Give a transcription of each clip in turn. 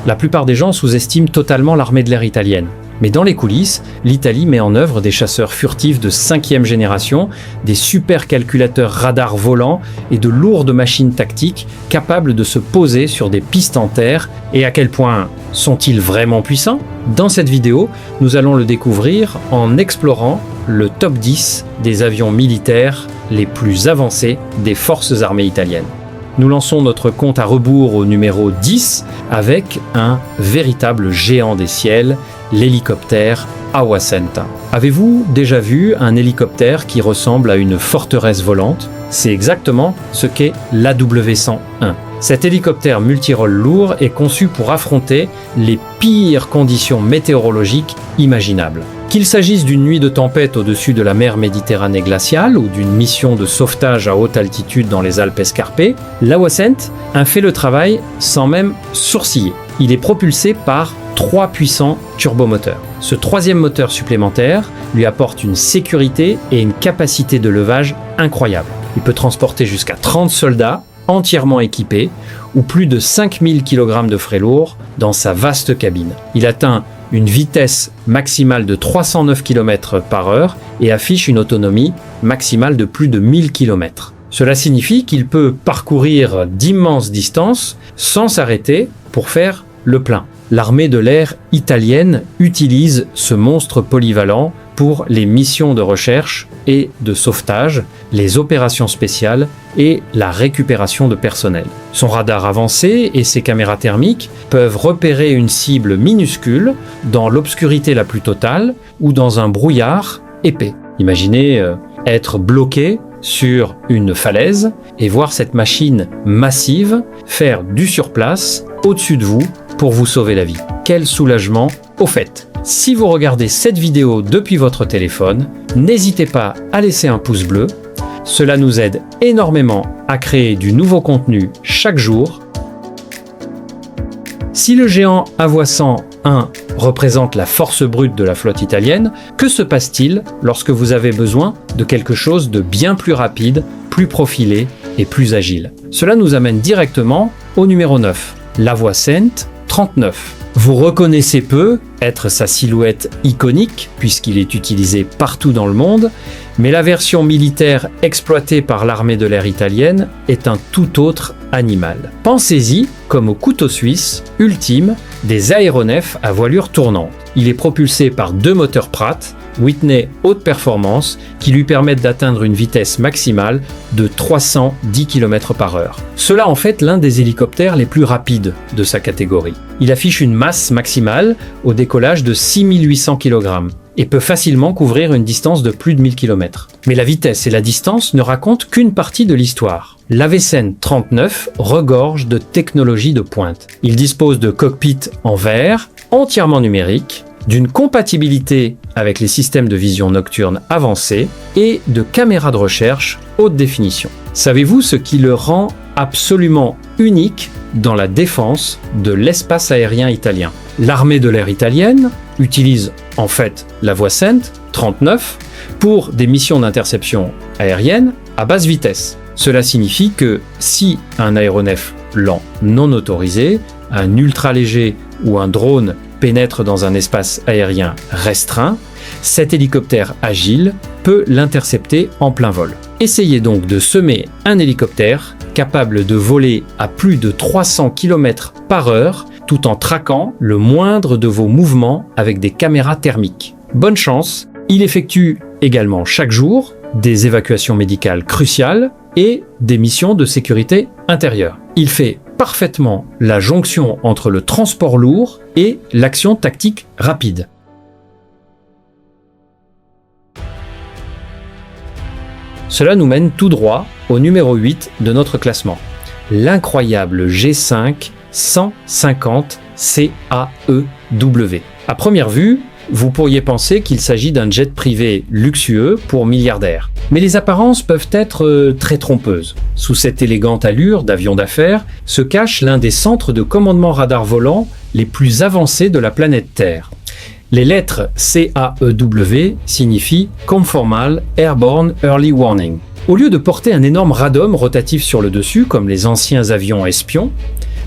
La plupart des gens sous-estiment totalement l'armée de l'air italienne. Mais dans les coulisses, l'Italie met en œuvre des chasseurs furtifs de 5e génération, des supercalculateurs radars volants et de lourdes machines tactiques capables de se poser sur des pistes en terre. Et à quel point sont-ils vraiment puissants? Dans cette vidéo, nous allons le découvrir en explorant le top 10 des avions militaires les plus avancés des forces armées italiennes. Nous lançons notre compte à rebours au numéro 10 avec un véritable géant des ciels, l'hélicoptère Awacenta. Avez-vous déjà vu un hélicoptère qui ressemble à une forteresse volante? C'est exactement ce qu'est l'AW101. Cet hélicoptère multirôle lourd est conçu pour affronter les pires conditions météorologiques imaginables. Qu'il s'agisse d'une nuit de tempête au-dessus de la mer Méditerranée glaciale ou d'une mission de sauvetage à haute altitude dans les Alpes escarpées, l'Awacent a fait le travail sans même sourciller. Il est propulsé par 3 puissants turbomoteurs. Ce 3e moteur supplémentaire lui apporte une sécurité et une capacité de levage incroyable. Il peut transporter jusqu'à 30 soldats entièrement équipés ou plus de 5000 kg de frais lourds dans sa vaste cabine. Il atteint une vitesse maximale de 309 km/h et affiche une autonomie maximale de plus de 1000 km. Cela signifie qu'il peut parcourir d'immenses distances sans s'arrêter pour faire le plein. L'armée de l'air italienne utilise ce monstre polyvalent pour les missions de recherche et de sauvetage, les opérations spéciales et la récupération de personnel. Son radar avancé et ses caméras thermiques peuvent repérer une cible minuscule dans l'obscurité la plus totale ou dans un brouillard épais. Imaginez être bloqué sur une falaise et voir cette machine massive faire du surplace au-dessus de vous pour vous sauver la vie. Quel soulagement! Au fait, si vous regardez cette vidéo depuis votre téléphone, n'hésitez pas à laisser un pouce bleu. Cela nous aide énormément à créer du nouveau contenu chaque jour. Si le géant Awacent-1 représente la force brute de la flotte italienne, que se passe-t-il lorsque vous avez besoin de quelque chose de bien plus rapide, plus profilé et plus agile? Cela nous amène directement au numéro 9, l'Awacent 39. Vous reconnaissez peu être sa silhouette iconique, puisqu'il est utilisé partout dans le monde, mais la version militaire exploitée par l'armée de l'air italienne est un tout autre animal. Pensez-y comme au couteau suisse ultime des aéronefs à voilure tournante. Il est propulsé par 2 moteurs Pratt Whitney haute performance qui lui permettent d'atteindre une vitesse maximale de 310 km/h. Cela en fait l'un des hélicoptères les plus rapides de sa catégorie. Il affiche une masse maximale au décollage de 6800 kg et peut facilement couvrir une distance de plus de 1000 km. Mais la vitesse et la distance ne racontent qu'une partie de l'histoire. L'Awacent 39 regorge de technologies de pointe. Il dispose de cockpits en verre, entièrement numériques, d'une compatibilité avec les systèmes de vision nocturne avancés et de caméras de recherche haute définition. Savez-vous ce qui le rend absolument unique dans la défense de l'espace aérien italien? L'armée de l'air italienne utilise en fait l'Awacent 39 pour des missions d'interception aérienne à basse vitesse. Cela signifie que si un aéronef lent non autorisé, un ultra-léger ou un drone pénètre dans un espace aérien restreint, cet hélicoptère agile peut l'intercepter en plein vol. Essayez donc de semer un hélicoptère capable de voler à plus de 300 km/h tout en traquant le moindre de vos mouvements avec des caméras thermiques. Bonne chance, il effectue également chaque jour des évacuations médicales cruciales et des missions de sécurité intérieure. Il fait parfaitement la jonction entre le transport lourd et l'action tactique rapide. Cela nous mène tout droit au numéro 8 de notre classement, l'incroyable G5 150 CAEW. À première vue, vous pourriez penser qu'il s'agit d'un jet privé luxueux pour milliardaires. Mais les apparences peuvent être très trompeuses. Sous cette élégante allure d'avion d'affaires se cache l'un des centres de commandement radar volant les plus avancés de la planète Terre. Les lettres CAEW signifient Conformal Airborne Early Warning. Au lieu de porter un énorme radome rotatif sur le dessus, comme les anciens avions espions,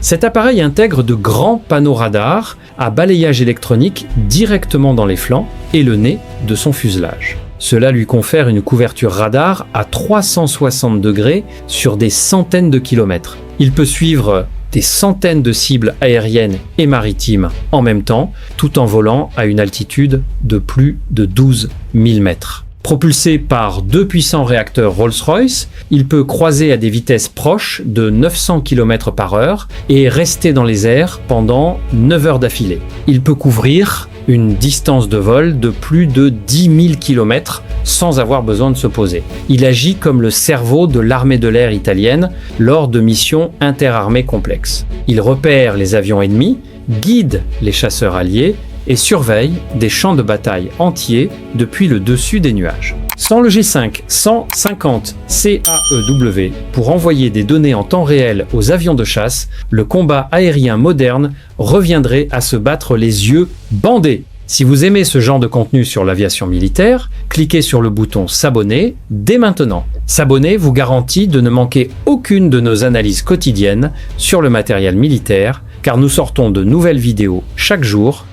Cet appareil intègre de grands panneaux radars à balayage électronique directement dans les flancs et le nez de son fuselage. Cela lui confère une couverture radar à 360 degrés sur des centaines de kilomètres. Il peut suivre des centaines de cibles aériennes et maritimes en même temps, tout en volant à une altitude de plus de 12 000 mètres. Propulsé par 2 puissants réacteurs Rolls-Royce, il peut croiser à des vitesses proches de 900 km/h et rester dans les airs pendant 9 heures d'affilée. Il peut couvrir une distance de vol de plus de 10 000 km sans avoir besoin de se poser. Il agit comme le cerveau de l'armée de l'air italienne lors de missions interarmées complexes. Il repère les avions ennemis, guide les chasseurs alliés et surveille des champs de bataille entiers depuis le dessus des nuages. Sans le G5 150 CAEW pour envoyer des données en temps réel aux avions de chasse, le combat aérien moderne reviendrait à se battre les yeux bandés. Si vous aimez ce genre de contenu sur l'aviation militaire, cliquez sur le bouton s'abonner dès maintenant. S'abonner vous garantit de ne manquer aucune de nos analyses quotidiennes sur le matériel militaire, car nous sortons de nouvelles vidéos chaque jour.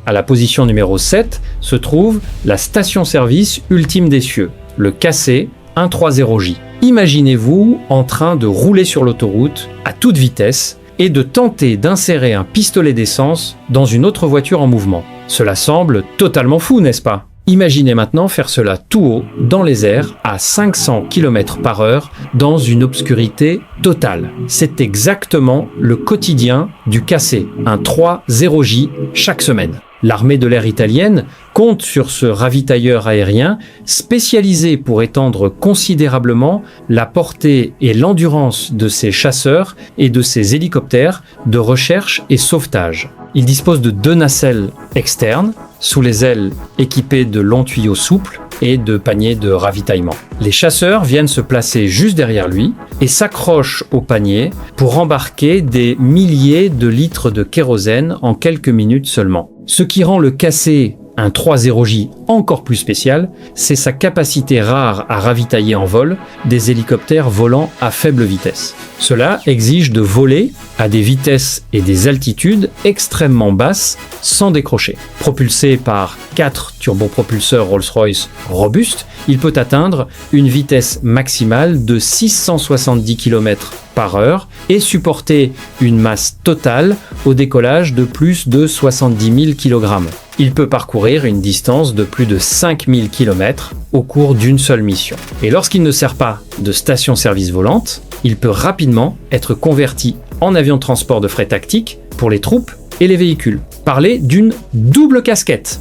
À la position numéro 7 se trouve la station-service ultime des cieux, le KC-130J. Imaginez-vous en train de rouler sur l'autoroute à toute vitesse et de tenter d'insérer un pistolet d'essence dans une autre voiture en mouvement. Cela semble totalement fou, n'est-ce pas? Imaginez maintenant faire cela tout haut, dans les airs, à 500 km/h, dans une obscurité totale. C'est exactement le quotidien du KC-130J chaque semaine. L'armée de l'air italienne compte sur ce ravitailleur aérien spécialisé pour étendre considérablement la portée et l'endurance de ses chasseurs et de ses hélicoptères de recherche et sauvetage. Il dispose de 2 nacelles externes, sous les ailes équipées de longs tuyaux souples et de paniers de ravitaillement. Les chasseurs viennent se placer juste derrière lui et s'accrochent au panier pour embarquer des milliers de litres de kérosène en quelques minutes seulement. Ce qui rend le KC-130J encore plus spécial, c'est sa capacité rare à ravitailler en vol des hélicoptères volant à faible vitesse. Cela exige de voler à des vitesses et des altitudes extrêmement basses sans décrocher. Propulsé par 4 turbopropulseurs Rolls-Royce robustes, il peut atteindre une vitesse maximale de 670 km/h et supporter une masse totale au décollage de plus de 70 000 kg. Il peut parcourir une distance de plus de 5000 km au cours d'une seule mission. Et lorsqu'il ne sert pas de station-service volante, il peut rapidement être converti en avion de transport de fret tactique pour les troupes et les véhicules. Parler d'une double casquette.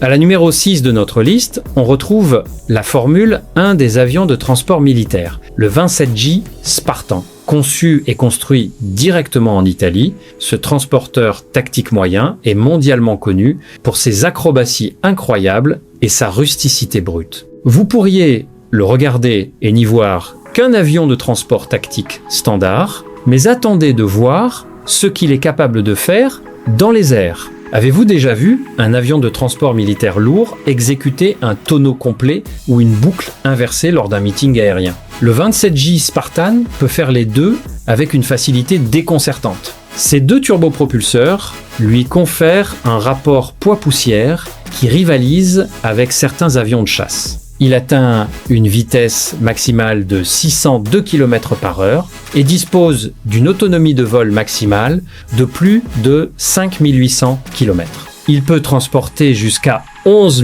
À la numéro 6 de notre liste, on retrouve la Formule 1 des avions de transport militaire, le 27J Spartan. Conçu et construit directement en Italie, ce transporteur tactique moyen est mondialement connu pour ses acrobaties incroyables et sa rusticité brute. Vous pourriez le regarder et n'y voir qu'un avion de transport tactique standard, mais attendez de voir ce qu'il est capable de faire dans les airs. Avez-vous déjà vu un avion de transport militaire lourd exécuter un tonneau complet ou une boucle inversée lors d'un meeting aérien? Le 27J Spartan peut faire les deux avec une facilité déconcertante. Ces 2 turbopropulseurs lui confèrent un rapport poids-poussière qui rivalise avec certains avions de chasse. Il atteint une vitesse maximale de 602 km/h et dispose d'une autonomie de vol maximale de plus de 5800 km. Il peut transporter jusqu'à 11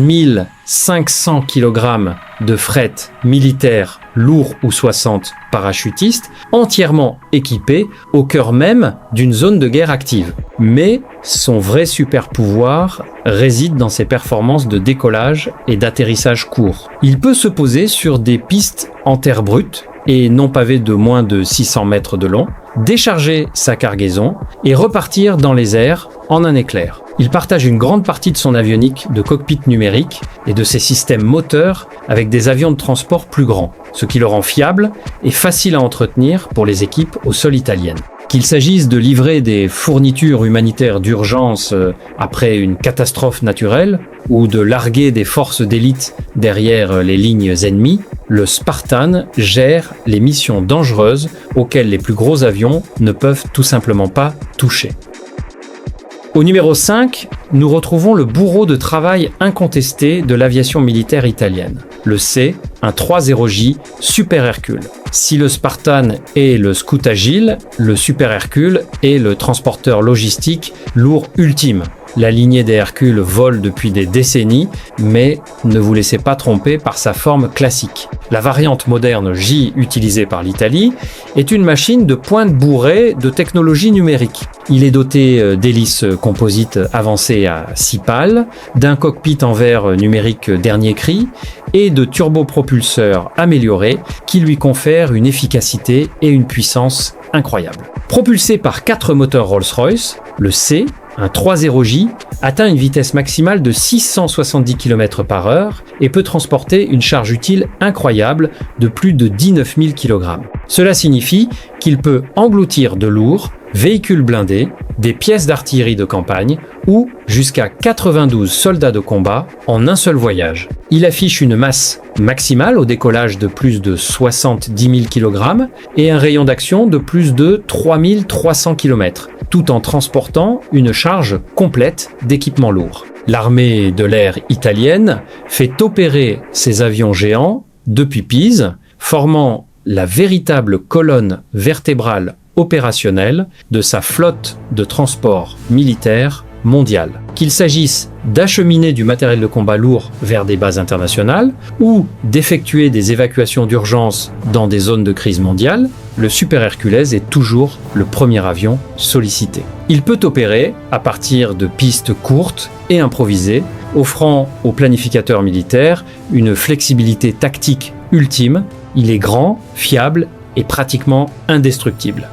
500 kg de fret militaire lourd ou 60 parachutistes entièrement équipés au cœur même d'une zone de guerre active. Mais son vrai super pouvoir réside dans ses performances de décollage et d'atterrissage court. Il peut se poser sur des pistes en terre brute et non pavées de moins de 600 mètres de long, décharger sa cargaison et repartir dans les airs en un éclair. Il partage une grande partie de son avionique de cockpit numérique et de ses systèmes moteurs avec des avions de transport plus grands, ce qui le rend fiable et facile à entretenir pour les équipes au sol italiennes. Qu'il s'agisse de livrer des fournitures humanitaires d'urgence après une catastrophe naturelle ou de larguer des forces d'élite derrière les lignes ennemies, le Spartan gère les missions dangereuses auxquelles les plus gros avions ne peuvent tout simplement pas toucher. Au numéro 5, nous retrouvons le bourreau de travail incontesté de l'aviation militaire italienne, le C, un 3.0J Super Hercule. Si le Spartan est le scout agile, le Super Hercule est le transporteur logistique lourd ultime. La lignée des Hercules vole depuis des décennies, mais ne vous laissez pas tromper par sa forme classique. La variante moderne J utilisée par l'Italie est une machine de pointe bourrée de technologie numérique. Il est doté d'hélices composites avancées à 6 pales, d'un cockpit en verre numérique dernier cri et de turbopropulseurs améliorés qui lui confèrent une efficacité et une puissance incroyables. Propulsé par 4 moteurs Rolls-Royce, le C, un 3.0J, atteint une vitesse maximale de 670 km/h et peut transporter une charge utile incroyable de plus de 19 000 kg. Cela signifie qu'il peut engloutir de lourds, véhicules blindés, des pièces d'artillerie de campagne ou jusqu'à 92 soldats de combat en un seul voyage. Il affiche une masse maximale au décollage de plus de 70 000 kg et un rayon d'action de plus de 3300 km, tout en transportant une charge complète d'équipements lourds. L'armée de l'air italienne fait opérer ces avions géants depuis Pise, formant la véritable colonne vertébrale opérationnelle de sa flotte de transport militaire mondiale. Qu'il s'agisse d'acheminer du matériel de combat lourd vers des bases internationales ou d'effectuer des évacuations d'urgence dans des zones de crise mondiale, le Super Hercules est toujours le premier avion sollicité. Il peut opérer à partir de pistes courtes et improvisées, offrant aux planificateurs militaires une flexibilité tactique ultime. Il est grand, fiable et pratiquement indestructible.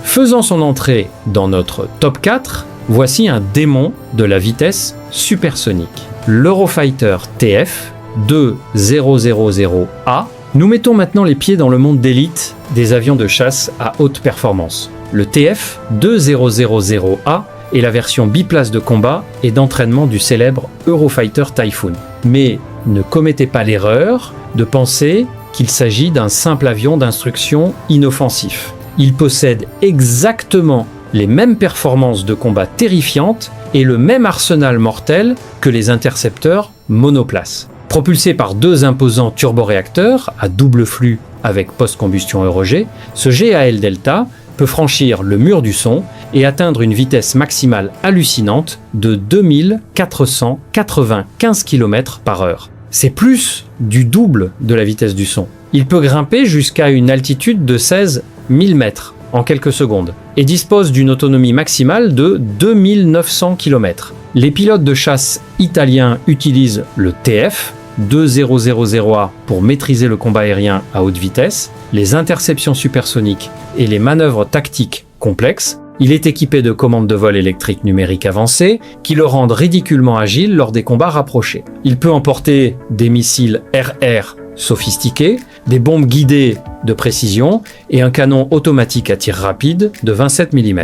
Faisant son entrée dans notre top 4, voici un démon de la vitesse supersonique. L'Eurofighter TF 2000A. Nous mettons maintenant les pieds dans le monde d'élite des avions de chasse à haute performance. Le TF 2000A est la version biplace de combat et d'entraînement du célèbre Eurofighter Typhoon. Mais ne commettez pas l'erreur de penser qu'il s'agit d'un simple avion d'instruction inoffensif. Il possède exactement les mêmes performances de combat terrifiantes et le même arsenal mortel que les intercepteurs monoplaces. Propulsé par 2 imposants turboréacteurs à double flux avec post-combustion EuroG, ce GAL Delta peut franchir le mur du son et atteindre une vitesse maximale hallucinante de 2495 km/h. C'est plus du double de la vitesse du son. Il peut grimper jusqu'à une altitude de 16 000 mètres en quelques secondes et dispose d'une autonomie maximale de 2900 km. Les pilotes de chasse italiens utilisent le TF 2000A pour maîtriser le combat aérien à haute vitesse, les interceptions supersoniques et les manœuvres tactiques complexes. Il est équipé de commandes de vol électriques numériques avancées qui le rendent ridiculement agile lors des combats rapprochés. Il peut emporter des missiles RR sophistiqués, des bombes guidées de précision et un canon automatique à tir rapide de 27 mm.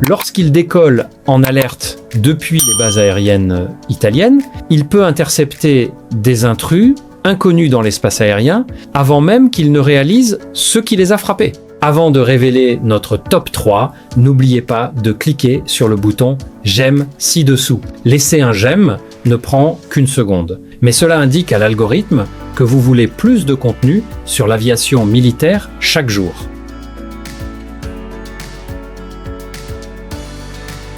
Lorsqu'il décolle en alerte depuis les bases aériennes italiennes, il peut intercepter des intrus inconnus dans l'espace aérien avant même qu'ils ne réalisent ce qui les a frappés. Avant de révéler notre top 3, n'oubliez pas de cliquer sur le bouton « J'aime » ci-dessous. Laisser un j'aime ne prend qu'une seconde. Mais cela indique à l'algorithme que vous voulez plus de contenu sur l'aviation militaire chaque jour.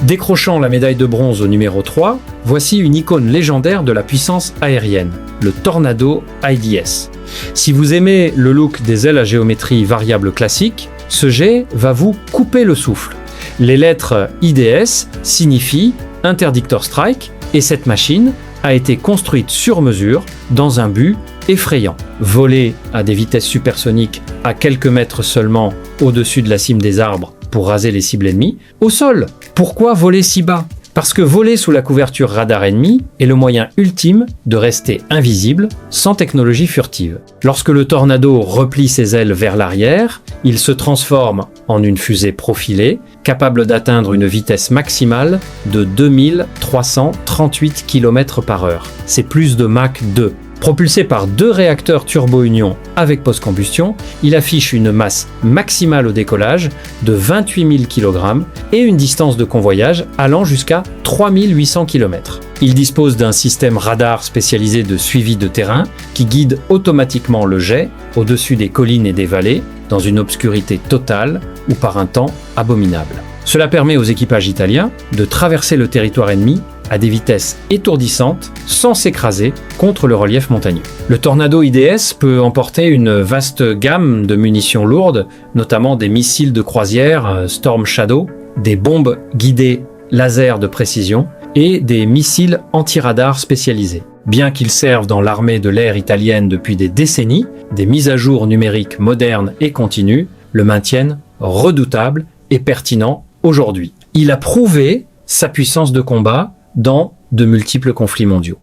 Décrochant la médaille de bronze au numéro 3, voici une icône légendaire de la puissance aérienne, le Tornado IDS. Si vous aimez le look des ailes à géométrie variable classique, ce jet va vous couper le souffle. Les lettres IDS signifient Interdictor Strike et cette machine a été construite sur mesure dans un but effrayant. Voler à des vitesses supersoniques à quelques mètres seulement au-dessus de la cime des arbres pour raser les cibles ennemies. Au sol, pourquoi voler si bas? Parce que voler sous la couverture radar ennemi est le moyen ultime de rester invisible sans technologie furtive. Lorsque le Tornado replie ses ailes vers l'arrière, il se transforme en une fusée profilée, capable d'atteindre une vitesse maximale de 2338 km/h. C'est plus de Mach 2. Propulsé par 2 réacteurs turbo-union avec post-combustion, il affiche une masse maximale au décollage de 28 000 kg et une distance de convoyage allant jusqu'à 3800 km. Il dispose d'un système radar spécialisé de suivi de terrain qui guide automatiquement le jet au-dessus des collines et des vallées dans une obscurité totale ou par un temps abominable. Cela permet aux équipages italiens de traverser le territoire ennemi à des vitesses étourdissantes sans s'écraser contre le relief montagneux. Le Tornado IDS peut emporter une vaste gamme de munitions lourdes, notamment des missiles de croisière Storm Shadow, des bombes guidées laser de précision et des missiles anti-radar spécialisés. Bien qu'ils servent dans l'armée de l'air italienne depuis des décennies, des mises à jour numériques modernes et continues le maintiennent redoutable et pertinent aujourd'hui. Il a prouvé sa puissance de combat dans de multiples conflits mondiaux.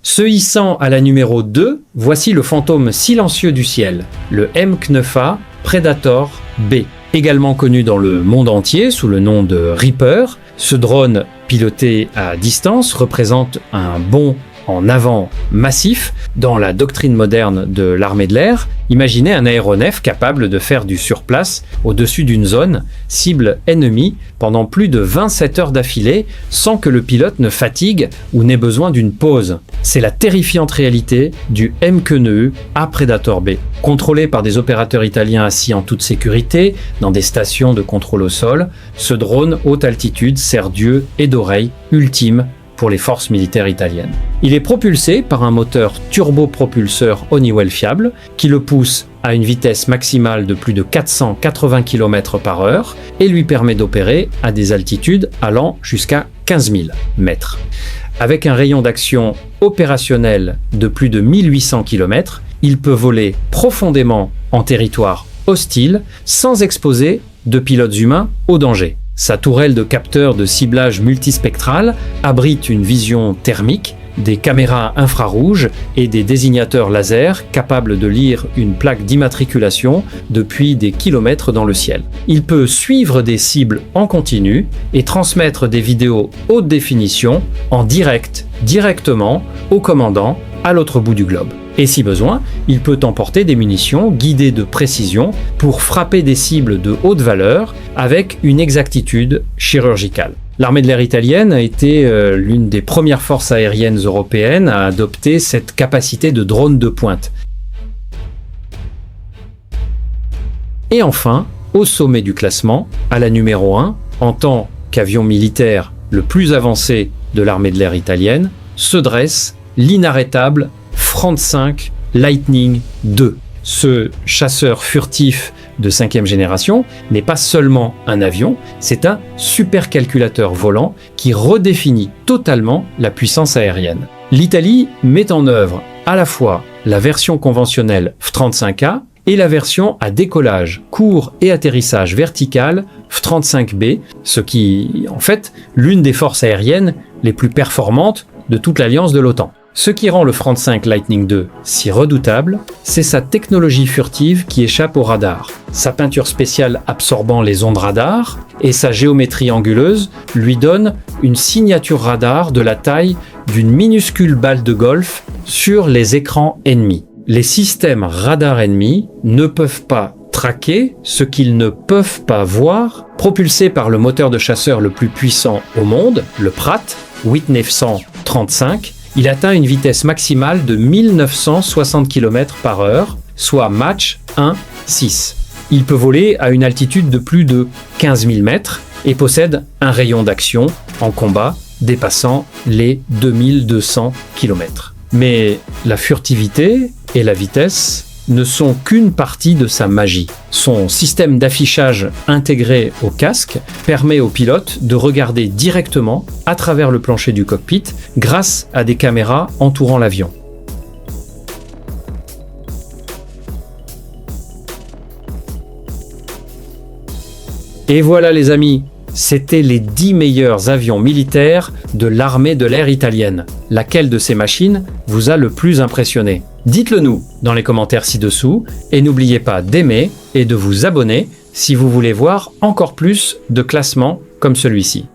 Se hissant à la numéro 2, voici le fantôme silencieux du ciel, le M-KNEFA Predator B. Également connu dans le monde entier sous le nom de Reaper, ce drone piloté à distance représente un bond en avant massif dans la doctrine moderne de l'armée de l'air. Imaginez un aéronef capable de faire du surplace au-dessus d'une zone cible ennemie pendant plus de 27 heures d'affilée sans que le pilote ne fatigue ou n'ait besoin d'une pause. C'est la terrifiante réalité du MKNE à Predator B. Contrôlé par des opérateurs italiens assis en toute sécurité dans des stations de contrôle au sol, ce drone haute altitude sert d'yeux et d'oreilles ultime pour les forces militaires italiennes. Il est propulsé par un moteur turbopropulseur Honeywell fiable qui le pousse à une vitesse maximale de plus de 480 km/h et lui permet d'opérer à des altitudes allant jusqu'à 15 000 mètres. Avec un rayon d'action opérationnel de plus de 1800 km, il peut voler profondément en territoire hostile sans exposer de pilotes humains au danger. Sa tourelle de capteurs de ciblage multispectral abrite une vision thermique, des caméras infrarouges et des désignateurs laser capables de lire une plaque d'immatriculation depuis des kilomètres dans le ciel. Il peut suivre des cibles en continu et transmettre des vidéos haute définition en direct, directement au commandant à l'autre bout du globe. Et si besoin, il peut emporter des munitions guidées de précision pour frapper des cibles de haute valeur avec une exactitude chirurgicale. L'armée de l'air italienne a été l'une des premières forces aériennes européennes à adopter cette capacité de drone de pointe. Et enfin, au sommet du classement, à la numéro 1, en tant qu'avion militaire le plus avancé de l'armée de l'air italienne, se dresse l'inarrêtable Front 5 Lightning II. Ce chasseur furtif de 5e génération n'est pas seulement un avion, c'est un supercalculateur volant qui redéfinit totalement la puissance aérienne. L'Italie met en œuvre à la fois la version conventionnelle F-35A et la version à décollage court et atterrissage vertical F-35B, ce qui est en fait l'une des forces aériennes les plus performantes de toute l'alliance de l'OTAN. Ce qui rend le Front 5 Lightning II si redoutable, c'est sa technologie furtive qui échappe au radar. Sa peinture spéciale absorbant les ondes radar et sa géométrie anguleuse lui donnent une signature radar de la taille d'une minuscule balle de golf sur les écrans ennemis. Les systèmes radar ennemis ne peuvent pas traquer ce qu'ils ne peuvent pas voir. Propulsé par le moteur de chasseur le plus puissant au monde, le Pratt 8935, il atteint une vitesse maximale de 1960 km/h, soit Mach 1,6. Il peut voler à une altitude de plus de 15 000 mètres et possède un rayon d'action en combat dépassant les 2200 km. Mais la furtivité et la vitesse ne sont qu'une partie de sa magie. Son système d'affichage intégré au casque permet au pilote de regarder directement à travers le plancher du cockpit grâce à des caméras entourant l'avion. Et voilà les amis, c'était les 10 meilleurs avions militaires de l'armée de l'air italienne. Laquelle de ces machines vous a le plus impressionné? Dites-le nous dans les commentaires ci-dessous et n'oubliez pas d'aimer et de vous abonner si vous voulez voir encore plus de classements comme celui-ci.